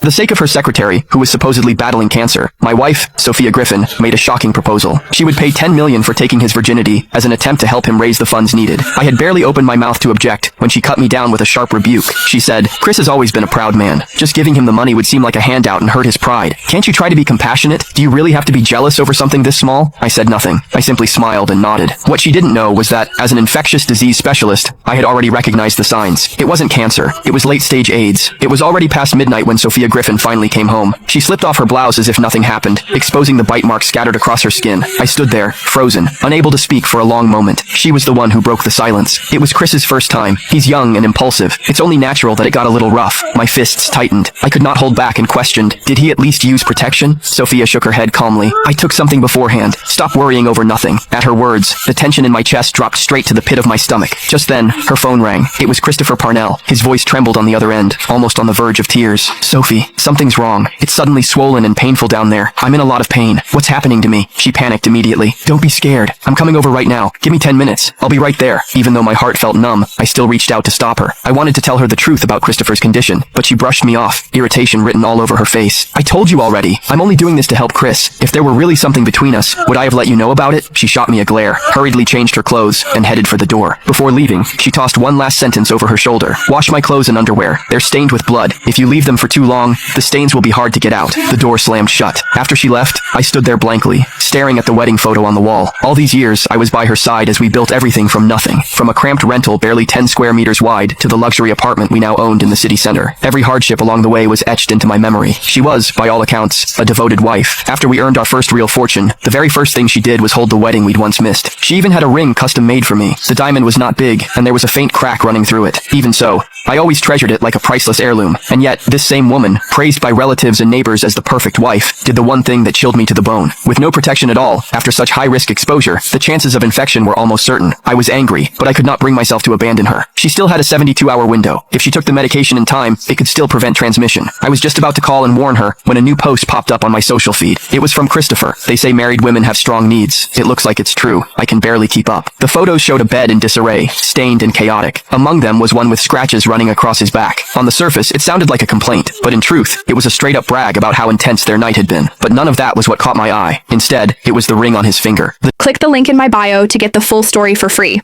For the sake of her secretary, who was supposedly battling cancer, my wife, Sophia Griffin, made a shocking proposal. She would pay $10 million for taking his virginity as an attempt to help him raise the funds needed. I had barely opened my mouth to object when she cut me down with a sharp rebuke. She said, "Chris has always been a proud man. Just giving him the money would seem like a handout and hurt his pride. Can't you try to be compassionate? Do you really have to be jealous over something this small?" I said nothing. I simply smiled and nodded. What she didn't know was that, as an infectious disease specialist, I had already recognized the signs. It wasn't cancer. It was late-stage AIDS. It was already past midnight when Sophia Griffin finally came home. She slipped off her blouse as if nothing happened, exposing the bite marks scattered across her skin. I stood there, frozen, unable to speak for a long moment. She was the one who broke the silence. It was Chris's first time. He's young and impulsive. It's only natural that it got a little rough. My fists tightened. I could not hold back and questioned, did he at least use protection? Sophia shook her head calmly. "I took something beforehand. Stop worrying over nothing." At her words, the tension in my chest dropped straight to the pit of my stomach. Just then, her phone rang. It was Christopher Parnell. His voice trembled on the other end, almost on the verge of tears. "Sophie, something's wrong. It's suddenly swollen and painful down there. I'm in a lot of pain. What's happening to me?" She panicked immediately. "Don't be scared. I'm coming over right now. Give me 10 minutes. I'll be right there." Even though my heart felt numb, I still reached out to stop her. I wanted to tell her the truth about Christopher's condition, but she brushed me off, irritation written all over her face. "I told you already. I'm only doing this to help Chris. If there were really something between us, would I have let you know about it?" She shot me a glare, hurriedly changed her clothes, and headed for the door. Before leaving, she tossed one last sentence over her shoulder. "Wash my clothes and underwear. They're stained with blood. If you leave them for too long, the stains will be hard to get out." The door slammed shut. After she left, I stood there blankly, staring at the wedding photo on the wall. All these years, I was by her side as we built everything from nothing. From a cramped rental barely 10 square meters wide to the luxury apartment we now owned in the city center. Every hardship along the way was etched into my memory. She was, by all accounts, a devoted wife. After we earned our first real fortune, the very first thing she did was hold the wedding we'd once missed. She even had a ring custom made for me. The diamond was not big, and there was a faint crack running through it. Even so, I always treasured it like a priceless heirloom. And yet, this same woman, praised by relatives and neighbors as the perfect wife, did the one thing that chilled me to the bone. With no protection at all, after such high-risk exposure, the chances of infection were almost certain. I was angry, but I could not bring myself to abandon her. She still had a 72-hour window. If she took the medication in time, it could still prevent transmission. I was just about to call and warn her when a new post popped up on my social feed. It was from Christopher. "They say married women have strong needs. It looks like it's true. I can barely keep up." The photos showed a bed in disarray, stained and chaotic. Among them was one with scratches running across his back. On the surface, it sounded like a complaint, but in truth, it was a straight-up brag about how intense their night had been. But none of that was what caught my eye. Instead, it was the ring on his finger. Click the link in my bio to get the full story for free.